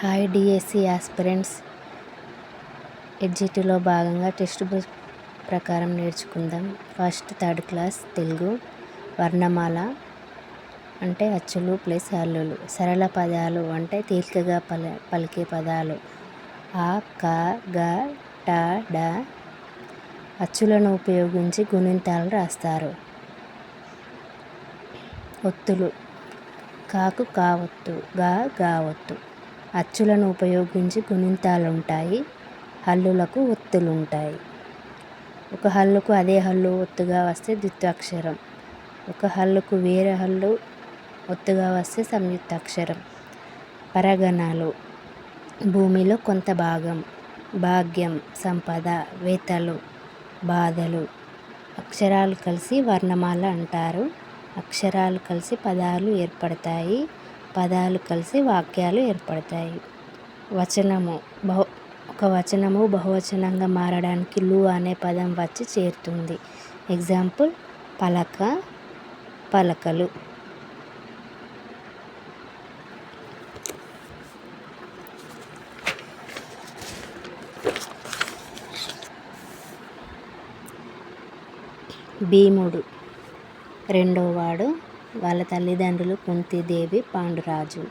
Hi DSC aspirants. ఎడ్జిటీలో భాగంగా text book ప్రకారం నేర్చుకుందాం. First third class Telugu. వర్ణమాల అంటే అచ్చులు ప్లస్ హల్లులు. సరళ పదాలు అంటే తేలికగా పలికే పదాలు. ఆ, క, గ, ట, డ. అచ్చులను ఉపయోగించి గుణింతాలు రాస్తారు. ఒత్తులు. కాకు కా ఒత్తు, గా గా ఒత్తు. అచ్చులను ఉపయోగించి గుణింతాలుంటాయి. హల్లులకు ఒత్తులుంటాయి. ఒక హల్లుకు అదే హల్లు ఒత్తుగా వస్తే ద్విత్వాక్షరం. ఒక హల్లుకు వేరే హల్లు ఒత్తుగా వస్తే సంయుక్తాక్షరం. పరగణాలు. భూమిలో కొంత భాగం. భాగ్యం, సంపద, వేతలు, బాధలు. అక్షరాలు కలిసి వర్ణమాల అంటారు. అక్షరాలు కలిసి పదాలు ఏర్పడతాయి. పదాలు కలిసి వాక్యాలు ఏర్పడతాయి. వచనము. ఒక వచనము బహువచనంగా మారడానికి లు అనే పదం వచ్చి చేరుతుంది. ఎగ్జాంపుల్ పలక, పలకలు. భీముడు రెండోవాడు. వాళ్ళ తల్లిదండ్రులు కుంతీదేవి, పాండురాజు.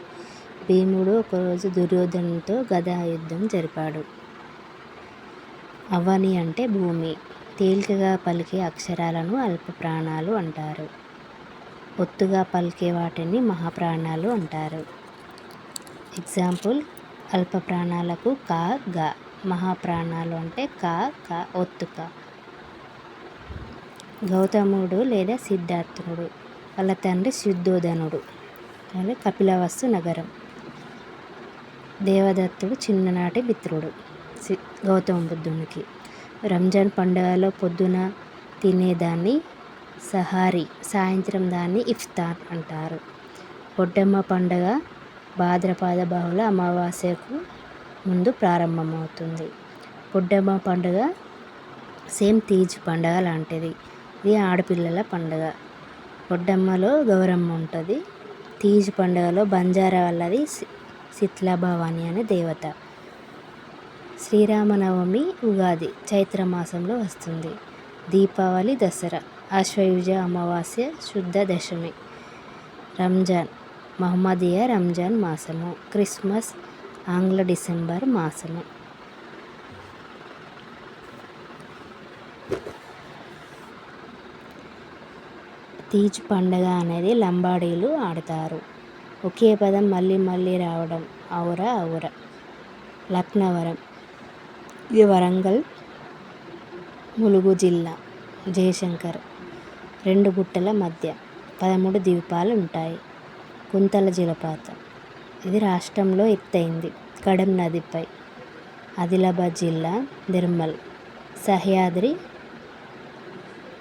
భీముడు ఒకరోజు దుర్యోధనుడితో గదా యుద్ధం జరిపాడు. అవని అంటే భూమి. తేలికగా పలికే అక్షరాలను అల్ప ప్రాణాలు అంటారు. ఒత్తుగా పలికే వాటిని మహాప్రాణాలు అంటారు. ఎగ్జాంపుల్ అల్ప ప్రాణాలకు క, గ. మహాప్రాణాలు అంటే క, క ఒత్తుక. గౌతముడు లేదా సిద్ధార్థుడు. వాళ్ళ తండ్రి శుద్ధోదనుడు. కపిలవస్తు నగరం. దేవదత్తుడు చిన్ననాటి మిత్రుడు గౌతమ బుద్ధునికి. రంజాన్ పండుగలో పొద్దున తినేదాన్ని సహారీ, సాయంత్రం దాన్ని ఇఫ్తార్ అంటారు. బొడ్డమ్మ పండుగ భాద్రపద బహుళ అమావాస్యకు ముందు ప్రారంభమవుతుంది. బొడ్డమ్మ పండుగ సేమ్ తీజ్ పండుగ లాంటిది. ఇది ఆడపిల్లల పండుగ. బొడ్డమ్మలో గౌరమ్మ ఉంటుంది. తీజ్ పండుగలో బంజారా వాళ్ళది శీతలాభవాని అనే దేవత. శ్రీరామనవమి, ఉగాది చైత్రమాసంలో వస్తుంది. దీపావళి, దసరా ఆశ్వయుజ అమావాస్య శుద్ధ దశమి. రంజాన్ మహమ్మదీయ రంజాన్ మాసము. క్రిస్మస్ ఆంగ్ల డిసెంబర్ మాసము. తీజ్ పండుగ అనేది లంబాడీలు ఆడతారు. ఒకే పదం మళ్ళీ మళ్ళీ రావడం. ఔర, ఔర. లక్నవరం ఇది వరంగల్, ములుగు జిల్లా. జయశంకర్ 2 గుట్టల మధ్య 13 ద్వీపాలు ఉంటాయి. కుంతల జలపాతం ఇది రాష్ట్రంలో ఎత్తైంది. కడెం నదిపై. ఆదిలాబాద్ జిల్లా, నిర్మల్, సహ్యాద్రి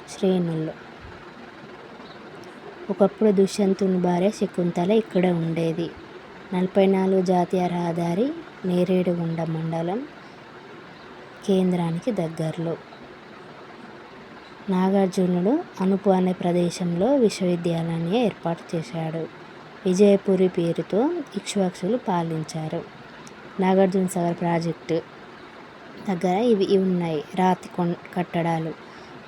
శ్రేణుల్లో. ఒకప్పుడు దుష్యంతుని భార్య శకుంతల ఇక్కడ ఉండేది. 44 జాతీయ రహదారి, నేరేడుగొండ మండలం కేంద్రానికి దగ్గరలో. నాగార్జునుడు అనుపు అనే ప్రదేశంలో విశ్వవిద్యాలయాన్ని ఏర్పాటు చేశాడు. విజయపురి పేరుతో ఇక్ష్వాకులు పాలించారు. నాగార్జున సాగర్ ప్రాజెక్టు దగ్గర ఇవి ఉన్నాయి. రాతి కట్టడాలు.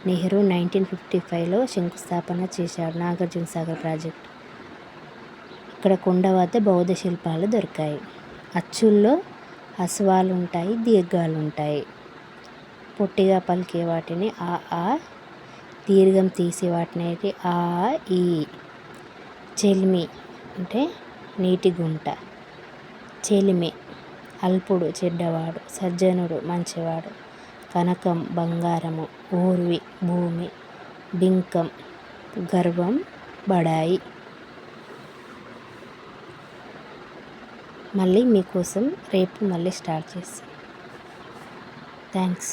నెహ్రూ 1955లో శంకుస్థాపన చేశాడు నాగార్జున సాగర్ ప్రాజెక్టు. ఇక్కడ కొండ వద్ద బౌద్ధ శిల్పాలు దొరికాయి. అచ్చుల్లో హస్వాలు ఉంటాయి, దీర్ఘాలు ఉంటాయి. పొట్టిగా పలికే వాటిని ఆ, ఆ. దీర్ఘం తీసే వాటిని ఆ, ఈ. చెలిమి అంటే నీటి గుంట. చెలిమి అల్పుడు, చెడ్డవాడు. సజ్జనుడు, మంచివాడు. కనకం బంగారము. ఊర్వి భూమి. బింకం గర్వం, బడాయి. మళ్ళీ మీకోసం రేపు మళ్ళీ స్టార్ట్ చేస్తాం. థ్యాంక్స్.